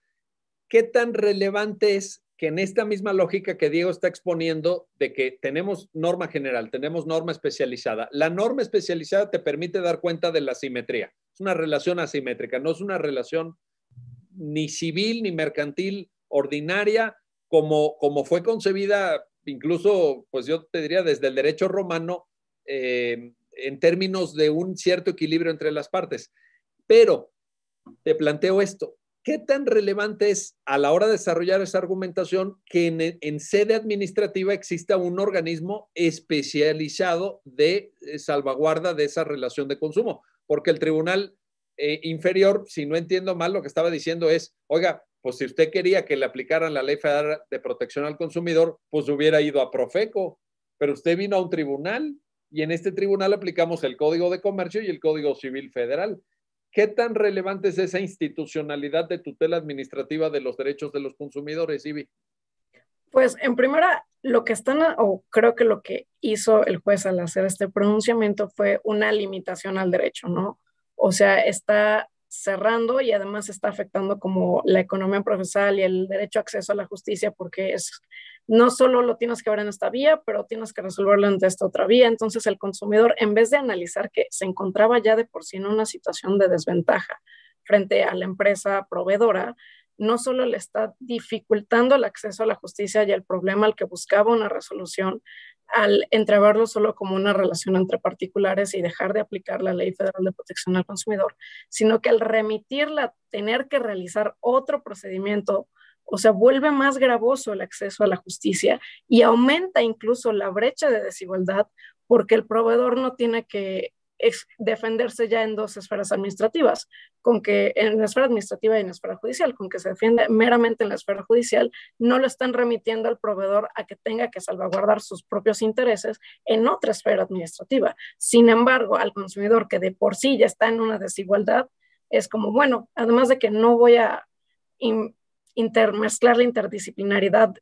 ¿Qué tan relevante es que en esta misma lógica que Diego está exponiendo de que tenemos norma general, tenemos norma especializada? La norma especializada te permite dar cuenta de la asimetría. Es una relación asimétrica, no es una relación ni civil ni mercantil ordinaria como fue concebida, incluso, pues yo te diría, desde el derecho romano, en términos de un cierto equilibrio entre las partes. Pero te planteo esto. ¿Qué tan relevante es a la hora de desarrollar esa argumentación que en sede administrativa exista un organismo especializado de salvaguarda de esa relación de consumo? Porque el tribunal inferior, si no entiendo mal, lo que estaba diciendo es, oiga, pues si usted quería que le aplicaran la Ley Federal de Protección al Consumidor, pues hubiera ido a Profeco, pero usted vino a un tribunal y en este tribunal aplicamos el Código de Comercio y el Código Civil Federal. ¿Qué tan relevante es esa institucionalidad de tutela administrativa de los derechos de los consumidores, Ivy?
Pues en primera, lo que creo que lo que hizo el juez al hacer este pronunciamiento fue una limitación al derecho, ¿no? O sea, está cerrando y además está afectando como la economía procesal y el derecho a acceso a la justicia, porque es no solo lo tienes que ver en esta vía, pero tienes que resolverlo en esta otra vía. Entonces el consumidor, en vez de analizar que se encontraba ya de por sí en una situación de desventaja frente a la empresa proveedora, no solo le está dificultando el acceso a la justicia y el problema al que buscaba una resolución, al entreverlo solo como una relación entre particulares y dejar de aplicar la Ley Federal de Protección al Consumidor, sino que al remitirla, tener que realizar otro procedimiento, o sea, vuelve más gravoso el acceso a la justicia y aumenta incluso la brecha de desigualdad porque el proveedor no tiene que defenderse ya en dos esferas administrativas, con que en la esfera administrativa y en la esfera judicial, con que se defiende meramente en la esfera judicial, no lo están remitiendo al proveedor a que tenga que salvaguardar sus propios intereses en otra esfera administrativa. Sin embargo, al consumidor que de por sí ya está en una desigualdad, es como, bueno, además de que no voy a mezclar la interdisciplinaridad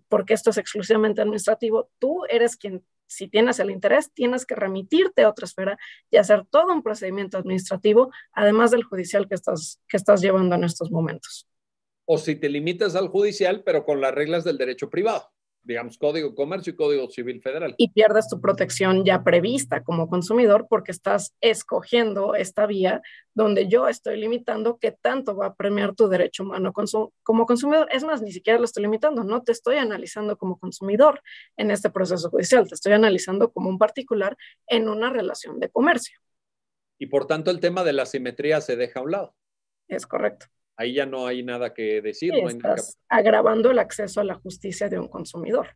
porque esto es exclusivamente administrativo, tú eres quien, si tienes el interés, tienes que remitirte a otra esfera y hacer todo un procedimiento administrativo, además del judicial que estás llevando en estos momentos.
O si te limitas al judicial, pero con las reglas del derecho privado, digamos, Código de Comercio y Código Civil Federal.
Y pierdes tu protección ya prevista como consumidor porque estás escogiendo esta vía donde yo estoy limitando qué tanto va a premiar tu derecho humano como consumidor. Es más, ni siquiera lo estoy limitando, no te estoy analizando como consumidor en este proceso judicial, te estoy analizando como un particular en una relación de comercio.
Y por tanto el tema de la simetría se deja a un lado.
Es correcto.
Ahí ya no hay nada que decir.
Sí,
no hay nada
estás agravando el acceso a la justicia de un consumidor.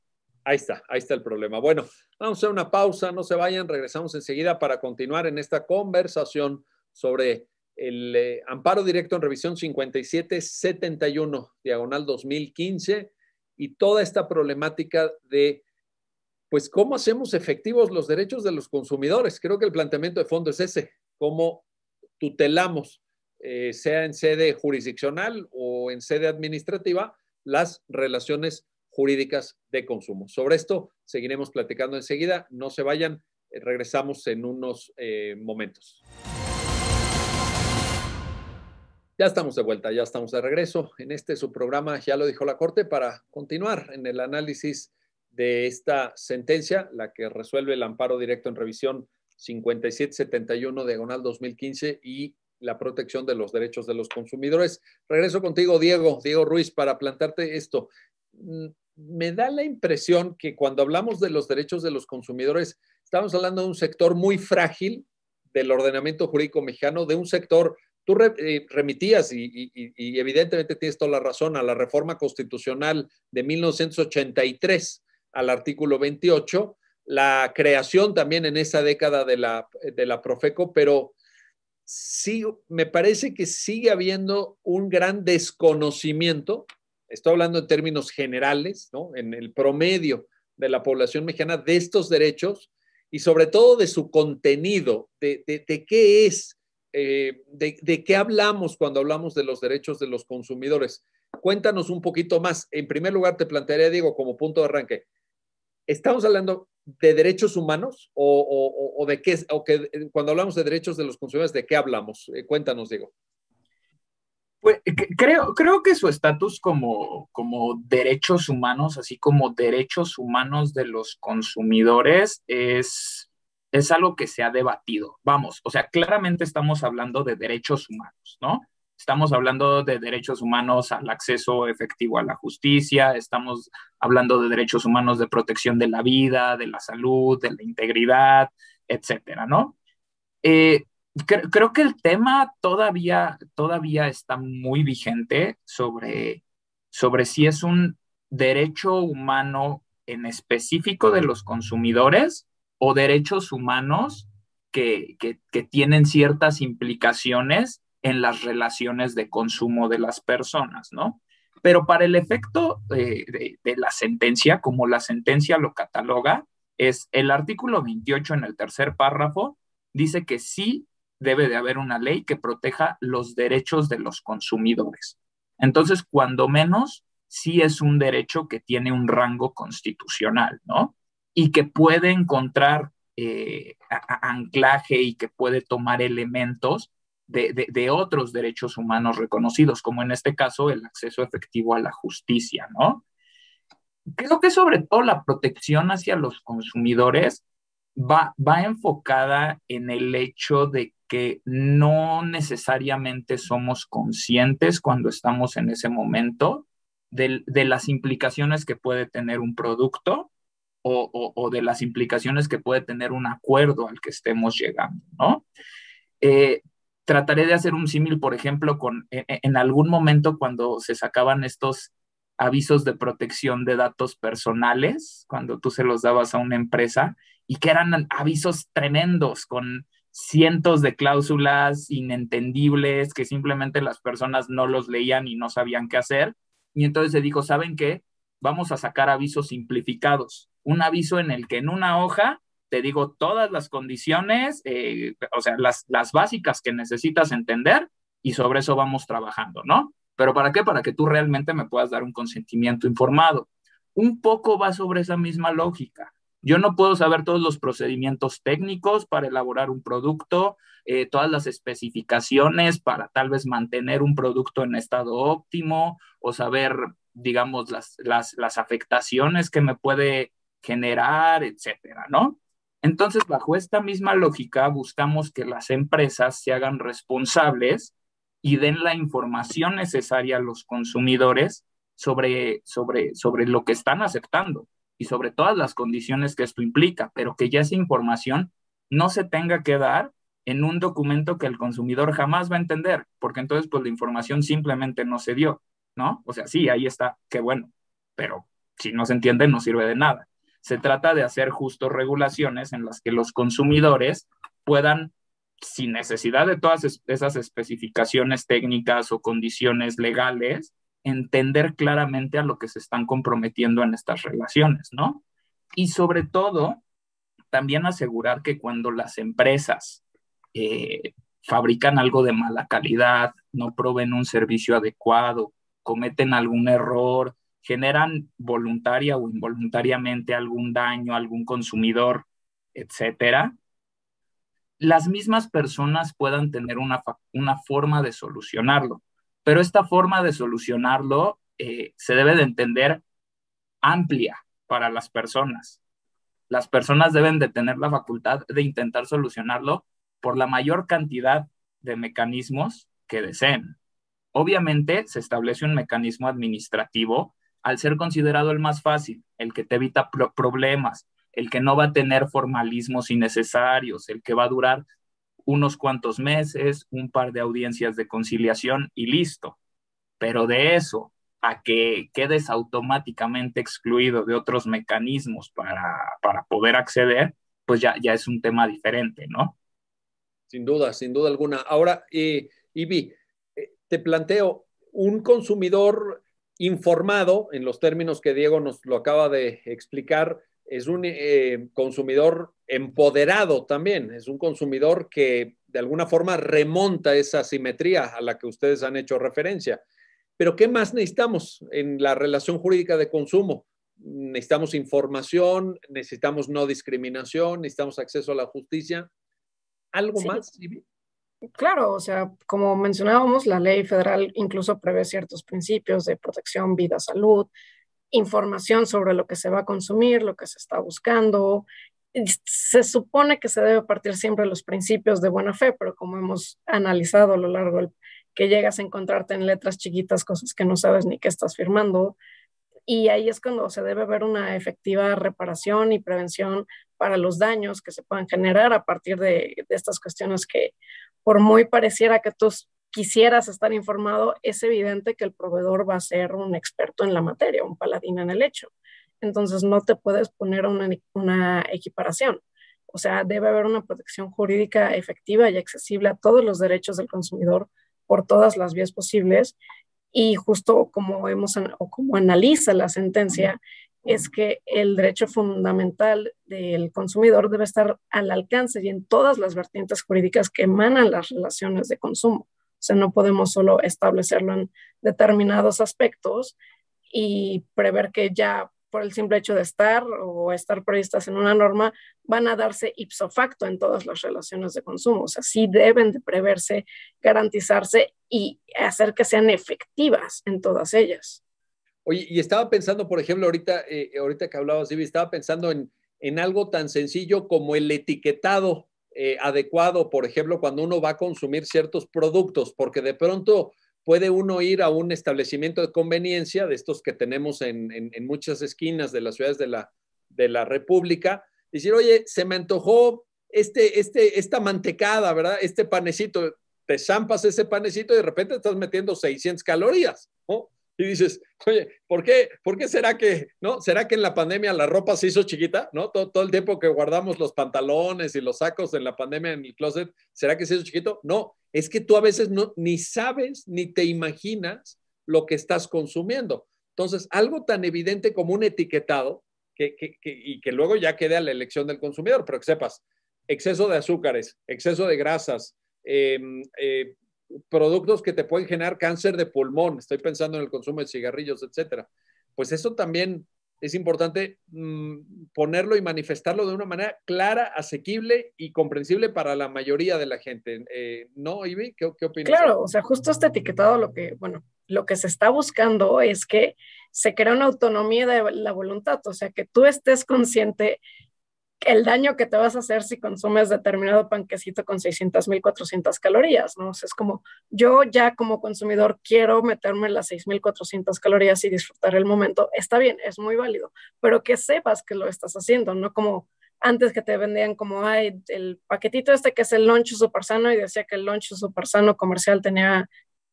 Ahí está el problema. Bueno, vamos a hacer una pausa, no se vayan, regresamos enseguida para continuar en esta conversación sobre el amparo directo en revisión 5771, diagonal 2015, y toda esta problemática de, pues, cómo hacemos efectivos los derechos de los consumidores. Creo que el planteamiento de fondo es ese, cómo tutelamos, sea en sede jurisdiccional o en sede administrativa, las relaciones jurídicas de consumo. Sobre esto seguiremos platicando enseguida. No se vayan, regresamos en unos momentos. Ya estamos de vuelta, ya estamos de regreso en su programa, ya lo dijo la Corte, para continuar en el análisis de esta sentencia, la que resuelve el amparo directo en revisión 5771, diagonal 2015, y la protección de los derechos de los consumidores. Regreso contigo, Diego Ruiz, para plantearte esto. Me da la impresión que cuando hablamos de los derechos de los consumidores, estamos hablando de un sector muy frágil del ordenamiento jurídico mexicano, de un sector, tú remitías y evidentemente tienes toda la razón, a la reforma constitucional de 1983, al artículo 28, la creación también en esa década de la Profeco, pero sí, me parece que sigue habiendo un gran desconocimiento. Estoy hablando en términos generales, ¿no? En el promedio de la población mexicana, de estos derechos y sobre todo de su contenido, de qué es, de qué hablamos cuando hablamos de los derechos de los consumidores. Cuéntanos un poquito más. En primer lugar, te plantearía, Diego, como punto de arranque, ¿estamos hablando de derechos humanos o de qué, o que cuando hablamos de derechos de los consumidores, ¿de qué hablamos? Cuéntanos, Diego.
Pues, creo que su estatus como derechos humanos, así como derechos humanos de los consumidores, es algo que se ha debatido. Vamos, o sea, claramente estamos hablando de derechos humanos, ¿no? Estamos hablando de derechos humanos al acceso efectivo a la justicia, estamos hablando de derechos humanos de protección de la vida, de la salud, de la integridad, etcétera, ¿no? Creo que el tema todavía está muy vigente sobre si es un derecho humano en específico de los consumidores o derechos humanos que tienen ciertas implicaciones en las relaciones de consumo de las personas, ¿no? Pero para el efecto de la sentencia, como la sentencia lo cataloga, es el artículo 28 en el tercer párrafo, dice que sí debe de haber una ley que proteja los derechos de los consumidores. Entonces, cuando menos, sí es un derecho que tiene un rango constitucional, ¿no? Y que puede encontrar anclaje y que puede tomar elementos de otros derechos humanos reconocidos, como en este caso el acceso efectivo a la justicia, ¿no? Creo que sobre todo la protección hacia los consumidores va enfocada en el hecho de que no necesariamente somos conscientes cuando estamos en ese momento de las implicaciones que puede tener un producto o de las implicaciones que puede tener un acuerdo al que estemos llegando, ¿no? Eh, Trataré de hacer un símil, por ejemplo, en algún momento cuando se sacaban estos avisos de protección de datos personales, cuando tú se los dabas a una empresa, y que eran avisos tremendos con cientos de cláusulas inentendibles que simplemente las personas no los leían y no sabían qué hacer. Y entonces se dijo, ¿saben qué? Vamos a sacar avisos simplificados. Un aviso en el que en una hoja te digo todas las condiciones, o sea, las básicas que necesitas entender y sobre eso vamos trabajando, ¿no? ¿Pero para qué? Para que tú realmente me puedas dar un consentimiento informado. Un poco va sobre esa misma lógica. Yo no puedo saber todos los procedimientos técnicos para elaborar un producto, todas las especificaciones para tal vez mantener un producto en estado óptimo o saber, digamos, las afectaciones que me puede generar, etcétera, ¿no? Entonces, bajo esta misma lógica, buscamos que las empresas se hagan responsables y den la información necesaria a los consumidores sobre lo que están aceptando y sobre todas las condiciones que esto implica, pero que ya esa información no se tenga que dar en un documento que el consumidor jamás va a entender, porque entonces pues la información simplemente no se dio, ¿no? O sea, sí, ahí está, qué bueno, pero si no se entiende no sirve de nada. Se trata de hacer justo regulaciones en las que los consumidores puedan, sin necesidad de todas esas especificaciones técnicas o condiciones legales, entender claramente a lo que se están comprometiendo en estas relaciones, ¿no? Y sobre todo, también asegurar que cuando las empresas fabrican algo de mala calidad, no proveen un servicio adecuado, cometen algún error, generan voluntaria o involuntariamente algún daño a algún consumidor, etcétera, las mismas personas puedan tener una forma de solucionarlo. Pero esta forma de solucionarlo se debe de entender amplia para las personas. Las personas deben de tener la facultad de intentar solucionarlo por la mayor cantidad de mecanismos que deseen. Obviamente se establece un mecanismo administrativo al ser considerado el más fácil, el que te evita problemas, el que no va a tener formalismos innecesarios, el que va a durar unos cuantos meses, un par de audiencias de conciliación y listo. Pero de eso a que quedes automáticamente excluido de otros mecanismos para poder acceder, pues ya es un tema diferente, ¿no?
Sin duda alguna. Ahora, Ibi, te planteo, un consumidor informado, en los términos que Diego nos lo acaba de explicar, es un consumidor empoderado también, es un consumidor que de alguna forma remonta esa simetría a la que ustedes han hecho referencia. Pero ¿qué más necesitamos en la relación jurídica de consumo? Necesitamos información, necesitamos no discriminación, necesitamos acceso a la justicia. ¿Algo
Sí,
más, Ibi?
claro, o sea, como mencionábamos, la ley federal incluso prevé ciertos principios de protección, vida, salud, información sobre lo que se va a consumir, lo que se está buscando. Se supone que se debe partir siempre de los principios de buena fe, pero como hemos analizado a lo largo del que llegas a encontrarte en letras chiquitas cosas que no sabes ni qué estás firmando, y ahí es cuando se debe ver una efectiva reparación y prevención para los daños que se puedan generar a partir de estas cuestiones que, por muy pareciera que tú quisieras estar informado, es evidente que el proveedor va a ser un experto en la materia, un paladín en el hecho. Entonces no te puedes poner una equiparación. O sea, debe haber una protección jurídica efectiva y accesible a todos los derechos del consumidor por todas las vías posibles. Y justo como o como analiza la sentencia, es que el derecho fundamental del consumidor debe estar al alcance y en todas las vertientes jurídicas que emanan las relaciones de consumo. O sea, no podemos solo establecerlo en determinados aspectos y prever que ya por el simple hecho de estar o estar previstas en una norma van a darse ipso facto en todas las relaciones de consumo. O sea, sí deben de preverse, garantizarse y hacer que sean efectivas en todas ellas.
Oye, y estaba pensando, por ejemplo, ahorita que hablabas, Ivy, estaba pensando en algo tan sencillo como el etiquetado adecuado, por ejemplo, cuando uno va a consumir ciertos productos, porque de pronto puede uno ir a un establecimiento de conveniencia, de estos que tenemos en muchas esquinas de las ciudades de la República, y decir, oye, se me antojó esta mantecada, ¿verdad? Este panecito, te zampas ese panecito y de repente estás metiendo 600 calorías, ¿no? Y dices, oye, ¿por qué será que, no? ¿Será que en la pandemia la ropa se hizo chiquita, no? Todo el tiempo que guardamos los pantalones y los sacos en la pandemia en el closet, ¿será que se hizo chiquito? No, es que tú a veces ni sabes ni te imaginas lo que estás consumiendo. Entonces, algo tan evidente como un etiquetado, y que luego ya quede a la elección del consumidor, pero que sepas, exceso de azúcares, exceso de grasas, productos que te pueden generar cáncer de pulmón, estoy pensando en el consumo de cigarrillos, etcétera. Pues eso también es importante ponerlo y manifestarlo de una manera clara, asequible y comprensible para la mayoría de la gente. ¿No, Ivy? ¿Qué opinas?
Claro, o sea, justo este etiquetado lo que se está buscando es que se crea una autonomía de la voluntad, o sea, que tú estés consciente el daño que te vas a hacer si consumes determinado panquecito con 600,000, 400 calorías, ¿no? O sea, es como, yo ya como consumidor quiero meterme las 6,400 calorías y disfrutar el momento. Está bien, es muy válido, pero que sepas que lo estás haciendo, no como antes que te vendían como, ay, el paquetito este que es el lunch super sano y decía que el lunch super sano comercial tenía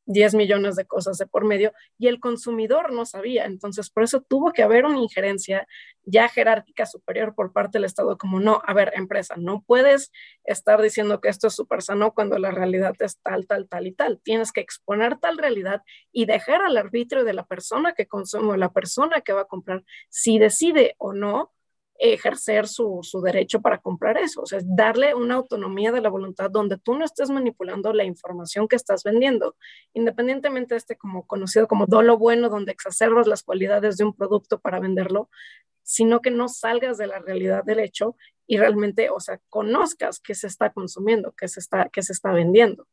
10 millones de cosas de por medio y el consumidor no sabía. Entonces, por eso tuvo que haber una injerencia ya jerárquica superior por parte del Estado, como no, a ver, empresa, no puedes estar diciendo que esto es súper sano cuando la realidad es tal, tal, tal y tal. Tienes que exponer tal realidad y dejar al arbitrio de la persona que consume, la persona que va a comprar, si decide o no ejercer su derecho para comprar eso, o sea, darle una autonomía de la voluntad donde tú no estés manipulando la información que estás vendiendo, independientemente de este como conocido como dolo bueno, donde exacerbas las cualidades de un producto para venderlo, sino que no salgas de la realidad del hecho y realmente, o sea, conozcas qué se está consumiendo, qué se está vendiendo.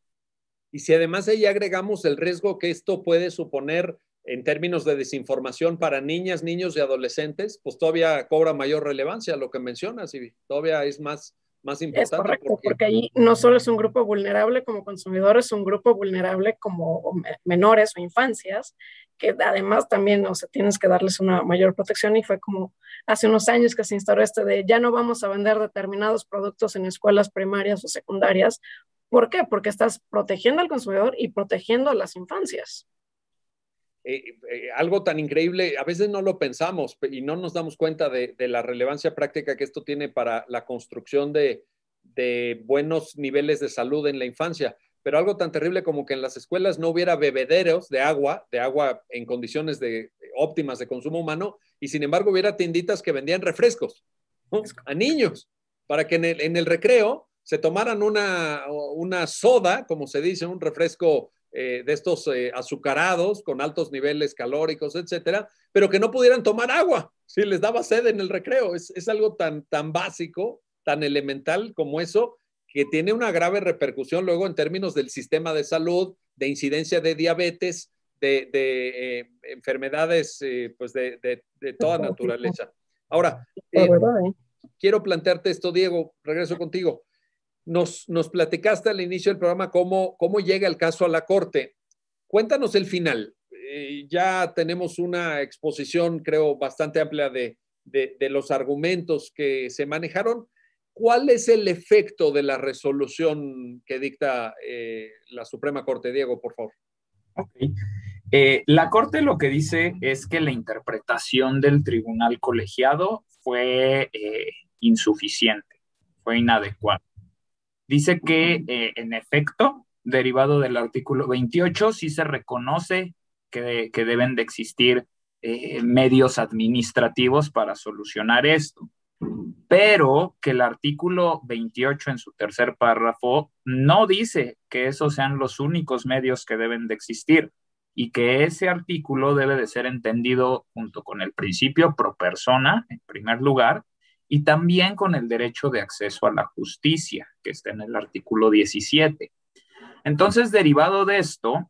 Y si además ahí agregamos el riesgo que esto puede suponer en términos de desinformación para niñas, niños y adolescentes, pues todavía cobra mayor relevancia lo que mencionas y todavía es más importante.
Es correcto, porque ahí no solo es un grupo vulnerable como consumidores, es un grupo vulnerable como menores o infancias, que además también, o sea, tienes que darles una mayor protección y fue como hace unos años que se instauró este de ya no vamos a vender determinados productos en escuelas primarias o secundarias. ¿Por qué? Porque estás protegiendo al consumidor y protegiendo a las infancias.
Algo tan increíble, a veces no lo pensamos y no nos damos cuenta de la relevancia práctica que esto tiene para la construcción de buenos niveles de salud en la infancia, pero algo tan terrible como que en las escuelas no hubiera bebederos de agua en condiciones óptimas de consumo humano, y sin embargo hubiera tienditas que vendían refrescos, ¿no? A niños, para que en el recreo se tomaran una soda, como se dice, un refresco de estos azucarados con altos niveles calóricos, etcétera, pero que no pudieran tomar agua si les daba sed en el recreo. Es algo tan básico, tan elemental como eso, que tiene una grave repercusión luego en términos del sistema de salud, de incidencia de diabetes, de enfermedades pues de toda naturaleza. Ahora, quiero plantearte esto, Diego, regreso contigo. Nos platicaste al inicio del programa cómo llega el caso a la Corte. Cuéntanos el final. Ya tenemos una exposición, creo, bastante amplia de los argumentos que se manejaron. ¿Cuál es el efecto de la resolución que dicta la Suprema Corte? Diego, por favor.
Okay. La Corte lo que dice es que la interpretación del tribunal colegiado fue insuficiente, fue inadecuada. Dice que, en efecto, derivado del artículo 28, sí se reconoce que deben de existir medios administrativos para solucionar esto, pero que el artículo 28 en su tercer párrafo no dice que esos sean los únicos medios que deben de existir y que ese artículo debe de ser entendido junto con el principio pro persona, en primer lugar, y también con el derecho de acceso a la justicia, que está en el artículo 17. Entonces, derivado de esto,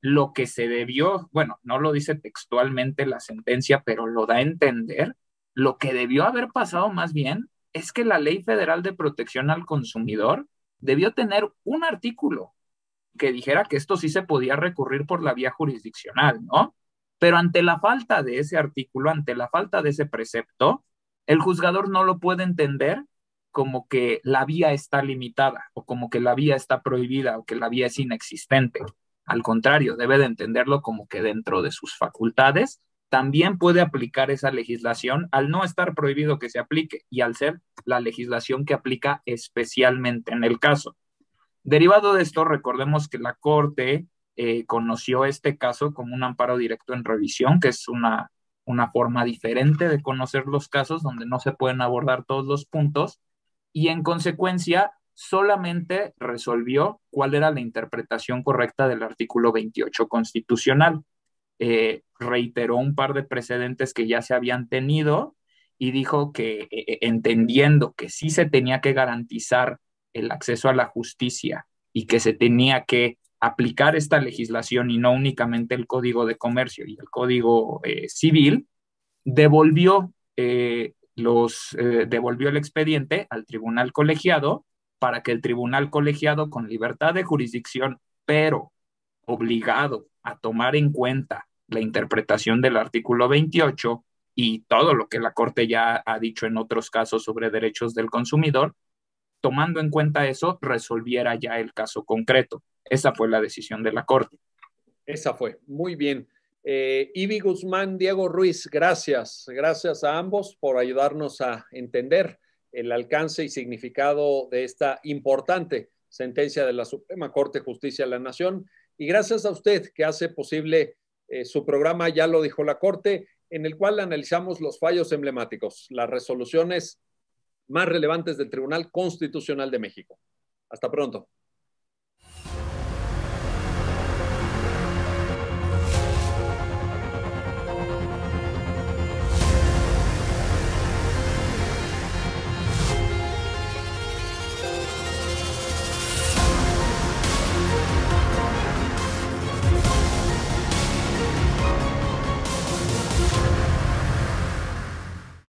lo que se debió, bueno, no lo dice textualmente la sentencia, pero lo da a entender, lo que debió haber pasado más bien es que la Ley Federal de Protección al Consumidor debió tener un artículo que dijera que esto sí se podía recurrir por la vía jurisdiccional, ¿no? Pero ante la falta de ese artículo, ante la falta de ese precepto, el juzgador no lo puede entender como que la vía está limitada o como que la vía está prohibida o que la vía es inexistente. Al contrario, debe de entenderlo como que dentro de sus facultades también puede aplicar esa legislación al no estar prohibido que se aplique y al ser la legislación que aplica especialmente en el caso. Derivado de esto, recordemos que la Corte conoció este caso como un amparo directo en revisión, que es una forma diferente de conocer los casos donde no se pueden abordar todos los puntos, y en consecuencia solamente resolvió cuál era la interpretación correcta del artículo 28 constitucional. Reiteró un par de precedentes que ya se habían tenido y dijo que entendiendo que sí se tenía que garantizar el acceso a la justicia y que se tenía que aplicar esta legislación y no únicamente el Código de Comercio y el Código Civil, devolvió, devolvió el expediente al tribunal colegiado para que el tribunal colegiado, con libertad de jurisdicción, pero obligado a tomar en cuenta la interpretación del artículo 28 y todo lo que la Corte ya ha dicho en otros casos sobre derechos del consumidor, tomando en cuenta eso, resolviera ya el caso concreto. Esa fue la decisión de la Corte.
Esa fue, muy bien. Ibi Guzmán, Diego Ruiz, gracias. Gracias a ambos por ayudarnos a entender el alcance y significado de esta importante sentencia de la Suprema Corte de Justicia de la Nación. Y gracias a usted que hace posible su programa, ya lo dijo la Corte, en el cual analizamos los fallos emblemáticos, las resoluciones más relevantes del Tribunal Constitucional de México. Hasta pronto.